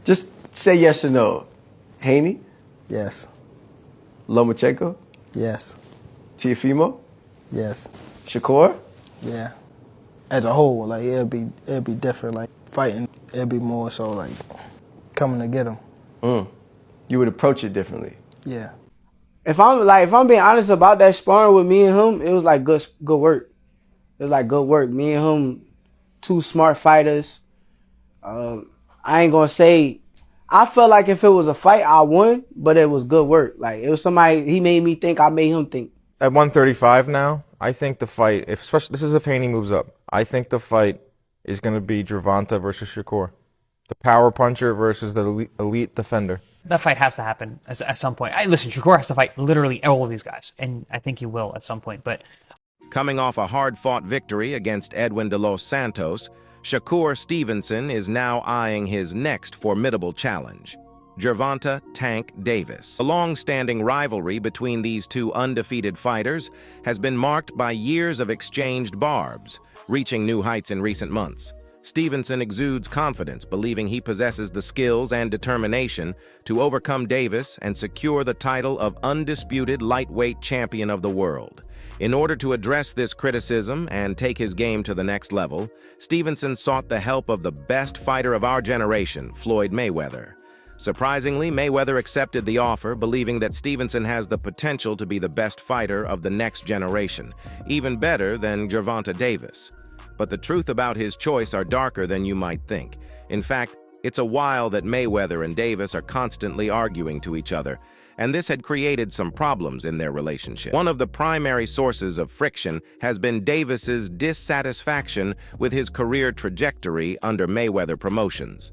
Just say yes or no. Haney, Yes. Lomachenko, Yes. Teofimo, Yes. Shakur. Yeah. As a whole, like it'll be different. Like fighting, it'll be more so like coming to get them. You would approach it differently. Yeah. If I'm being honest about that sparring with me and him, it was like good work. It was like good work. Me and him, two smart fighters. I ain't gonna say. I felt like if it was a fight, I won, but it was good work. Like it was somebody. He made me think. I made him think. At 135 now, I think the fight, especially this is if Haney moves up, I think the fight is going to be Gervonta versus Shakur. The power puncher versus the elite defender. That fight has to happen at some point. Listen, Shakur has to fight literally all of these guys, and I think he will at some point. But Coming off a hard-fought victory against Edwin de los Santos, Shakur Stevenson is now eyeing his next formidable challenge, Gervonta Tank Davis. The long-standing rivalry between these two undefeated fighters has been marked by years of exchanged barbs, reaching new heights in recent months. Stevenson exudes confidence, believing he possesses the skills and determination to overcome Davis and secure the title of undisputed lightweight champion of the world. In order to address this criticism and take his game to the next level, Stevenson sought the help of the best fighter of our generation, Floyd Mayweather. Surprisingly, Mayweather accepted the offer, believing that Stevenson has the potential to be the best fighter of the next generation, even better than Gervonta Davis. But the truth about his choice are darker than you might think. In fact, it's a while that Mayweather and Davis are constantly arguing to each other, and this had created some problems in their relationship. One of the primary sources of friction has been Davis's dissatisfaction with his career trajectory under Mayweather Promotions.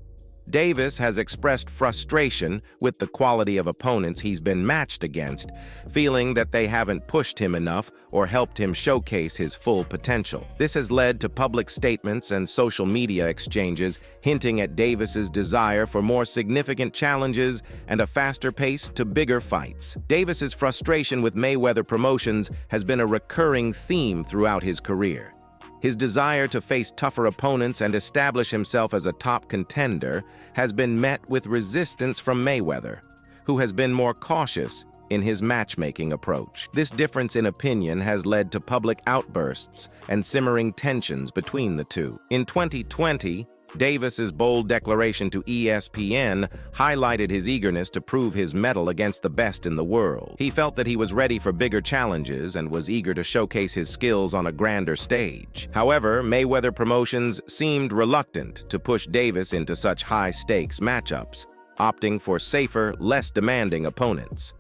Davis has expressed frustration with the quality of opponents he's been matched against, feeling that they haven't pushed him enough or helped him showcase his full potential. This has led to public statements and social media exchanges hinting at Davis's desire for more significant challenges and a faster pace to bigger fights. Davis's frustration with Mayweather Promotions has been a recurring theme throughout his career. His desire to face tougher opponents and establish himself as a top contender has been met with resistance from Mayweather, who has been more cautious in his matchmaking approach. This difference in opinion has led to public outbursts and simmering tensions between the two. In 2020, Davis's bold declaration to ESPN highlighted his eagerness to prove his mettle against the best in the world. He felt that he was ready for bigger challenges and was eager to showcase his skills on a grander stage. However, Mayweather Promotions seemed reluctant to push Davis into such high-stakes matchups, opting for safer, less demanding opponents.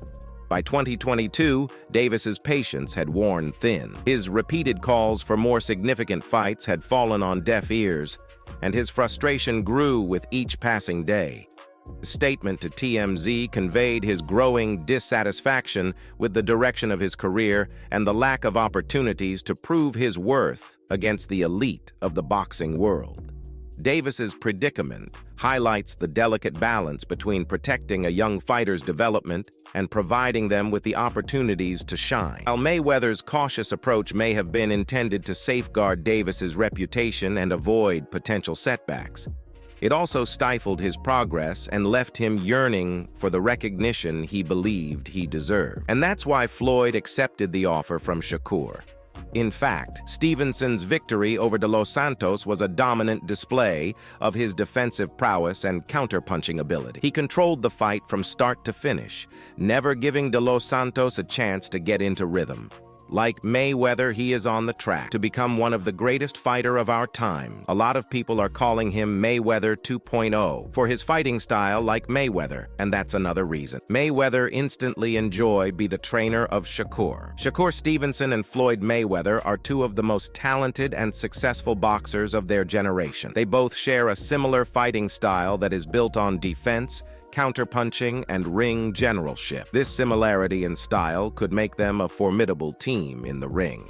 By 2022, Davis's patience had worn thin. His repeated calls for more significant fights had fallen on deaf ears, and his frustration grew with each passing day. His statement to TMZ conveyed his growing dissatisfaction with the direction of his career and the lack of opportunities to prove his worth against the elite of the boxing world. Davis's predicament highlights the delicate balance between protecting a young fighter's development and providing them with the opportunities to shine. While Mayweather's cautious approach may have been intended to safeguard Davis's reputation and avoid potential setbacks, it also stifled his progress and left him yearning for the recognition he believed he deserved. And that's why Floyd accepted the offer from Shakur. In fact, Stevenson's victory over de los Santos was a dominant display of his defensive prowess and counterpunching ability. He controlled the fight from start to finish, never giving de los Santos a chance to get into rhythm. Like Mayweather, he is on the track to become one of the greatest fighter of our time. A lot of people are calling him Mayweather 2.0 for his fighting style like Mayweather, and that's another reason. Mayweather instantly be the trainer of Shakur. Shakur Stevenson and Floyd Mayweather are two of the most talented and successful boxers of their generation. They both share a similar fighting style that is built on defense, counterpunching, and ring generalship. This similarity in style could make them a formidable team in the ring.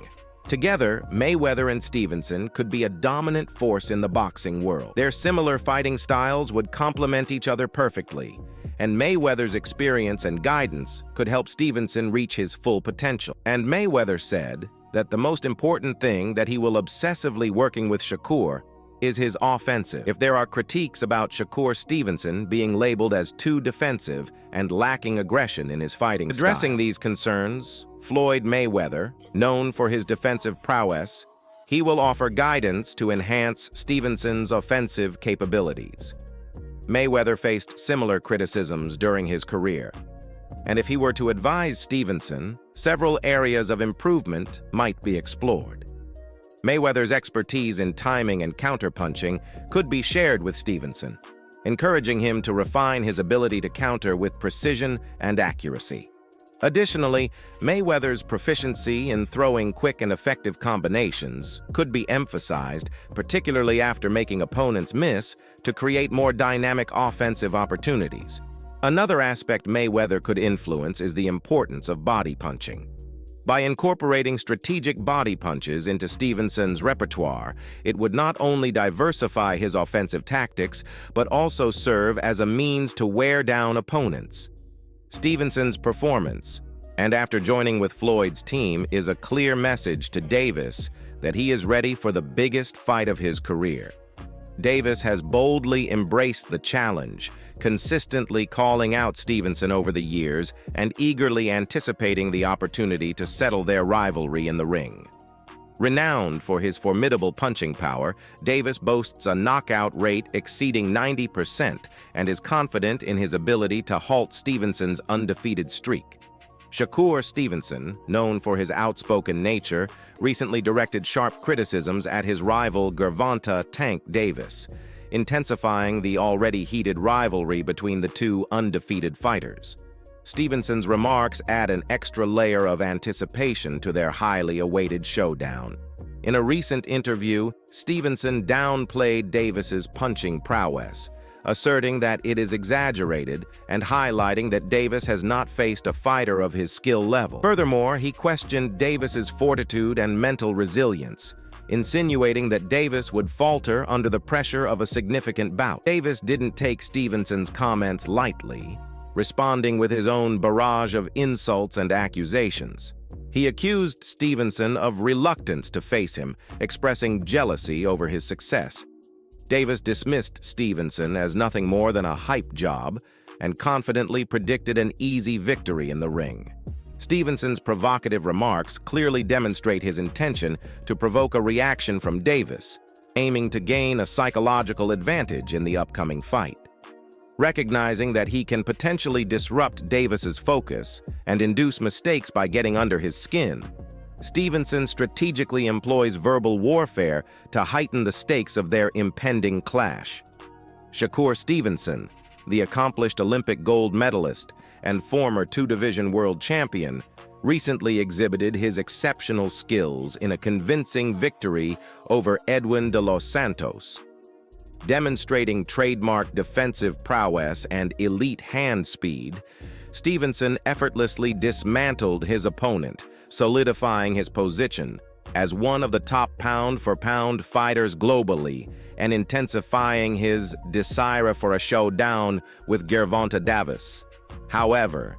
Together, Mayweather and Stevenson could be a dominant force in the boxing world. Their similar fighting styles would complement each other perfectly, and Mayweather's experience and guidance could help Stevenson reach his full potential. And Mayweather said that the most important thing that he will obsessively working with Shakur is his offensive. If there are critiques about Shakur Stevenson being labeled as too defensive and lacking aggression in his fighting style. Addressing these concerns, Floyd Mayweather, known for his defensive prowess, he will offer guidance to enhance Stevenson's offensive capabilities. Mayweather faced similar criticisms during his career, and if he were to advise Stevenson, several areas of improvement might be explored. Mayweather's expertise in timing and counterpunching could be shared with Stevenson, encouraging him to refine his ability to counter with precision and accuracy. Additionally, Mayweather's proficiency in throwing quick and effective combinations could be emphasized, particularly after making opponents miss, to create more dynamic offensive opportunities. Another aspect Mayweather could influence is the importance of body punching. By incorporating strategic body punches into Stevenson's repertoire, it would not only diversify his offensive tactics, but also serve as a means to wear down opponents. Stevenson's performance, and after joining with Floyd's team, is a clear message to Davis that he is ready for the biggest fight of his career. Davis has boldly embraced the challenge, consistently calling out Stevenson over the years and eagerly anticipating the opportunity to settle their rivalry in the ring. Renowned for his formidable punching power, Davis boasts a knockout rate exceeding 90% and is confident in his ability to halt Stevenson's undefeated streak. Shakur Stevenson, known for his outspoken nature, recently directed sharp criticisms at his rival Gervonta Tank Davis, intensifying the already heated rivalry between the two undefeated fighters. Stevenson's remarks add an extra layer of anticipation to their highly awaited showdown. In a recent interview, Stevenson downplayed Davis's punching prowess, asserting that it is exaggerated and highlighting that Davis has not faced a fighter of his skill level. Furthermore, he questioned Davis's fortitude and mental resilience, insinuating that Davis would falter under the pressure of a significant bout. Davis didn't take Stevenson's comments lightly, responding with his own barrage of insults and accusations. He accused Stevenson of reluctance to face him, expressing jealousy over his success. Davis dismissed Stevenson as nothing more than a hype job and confidently predicted an easy victory in the ring. Stevenson's provocative remarks clearly demonstrate his intention to provoke a reaction from Davis, aiming to gain a psychological advantage in the upcoming fight. Recognizing that he can potentially disrupt Davis's focus and induce mistakes by getting under his skin, Stevenson strategically employs verbal warfare to heighten the stakes of their impending clash. Shakur Stevenson, the accomplished Olympic gold medalist and former two-division world champion, recently exhibited his exceptional skills in a convincing victory over Edwin de los Santos. Demonstrating trademark defensive prowess and elite hand speed, Stevenson effortlessly dismantled his opponent, solidifying his position as one of the top pound-for-pound fighters globally and intensifying his desire for a showdown with Gervonta Davis. However,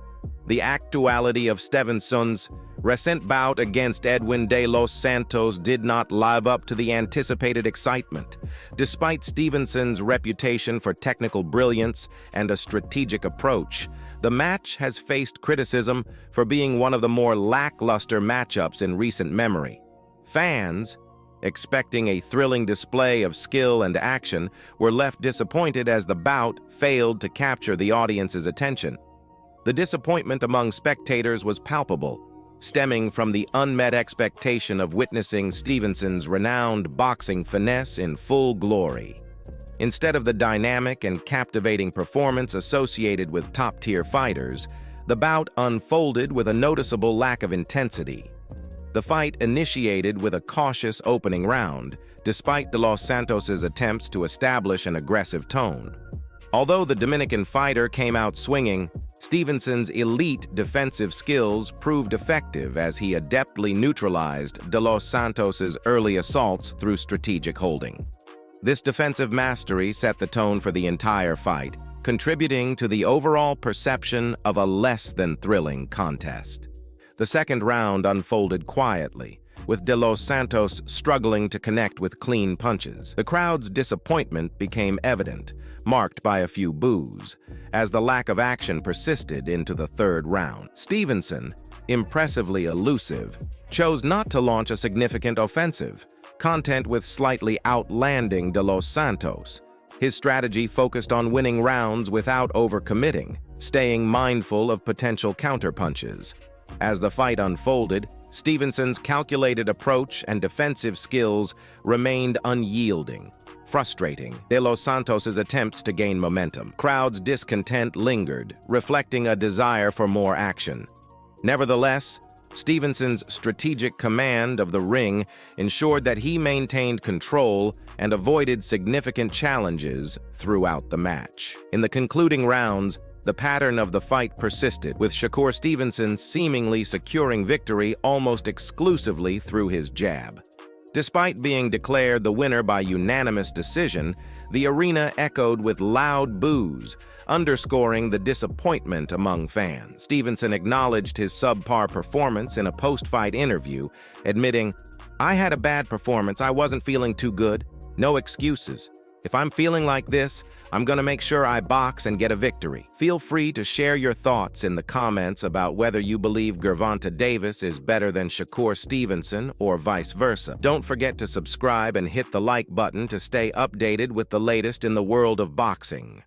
the actuality of Stevenson's recent bout against Edwin de los Santos did not live up to the anticipated excitement. Despite Stevenson's reputation for technical brilliance and a strategic approach, the match has faced criticism for being one of the more lackluster matchups in recent memory. Fans, expecting a thrilling display of skill and action, were left disappointed as the bout failed to capture the audience's attention. The disappointment among spectators was palpable, stemming from the unmet expectation of witnessing Stevenson's renowned boxing finesse in full glory. Instead of the dynamic and captivating performance associated with top-tier fighters, the bout unfolded with a noticeable lack of intensity. The fight initiated with a cautious opening round, despite de los Santos's attempts to establish an aggressive tone. Although the Dominican fighter came out swinging, Stevenson's elite defensive skills proved effective as he adeptly neutralized de los Santos's early assaults through strategic holding. This defensive mastery set the tone for the entire fight, contributing to the overall perception of a less than thrilling contest. The second round unfolded quietly, with De Los Santos struggling to connect with clean punches. The crowd's disappointment became evident, marked by a few boos, as the lack of action persisted into the third round. Stevenson, impressively elusive, chose not to launch a significant offensive, content with slightly outlanding De Los Santos. His strategy focused on winning rounds without overcommitting, staying mindful of potential counterpunches. As the fight unfolded, Stevenson's calculated approach and defensive skills remained unyielding, frustrating De Los Santos's attempts to gain momentum. Crowd's discontent lingered, reflecting a desire for more action. Nevertheless, Stevenson's strategic command of the ring ensured that he maintained control and avoided significant challenges throughout the match. In the concluding rounds, the pattern of the fight persisted, with Shakur Stevenson seemingly securing victory almost exclusively through his jab. Despite being declared the winner by unanimous decision, the arena echoed with loud boos, underscoring the disappointment among fans. Stevenson acknowledged his subpar performance in a post-fight interview, admitting, "I had a bad performance. I wasn't feeling too good. No excuses. If I'm feeling like this, I'm going to make sure I box and get a victory." Feel free to share your thoughts in the comments about whether you believe Gervonta Davis is better than Shakur Stevenson or vice versa. Don't forget to subscribe and hit the like button to stay updated with the latest in the world of boxing.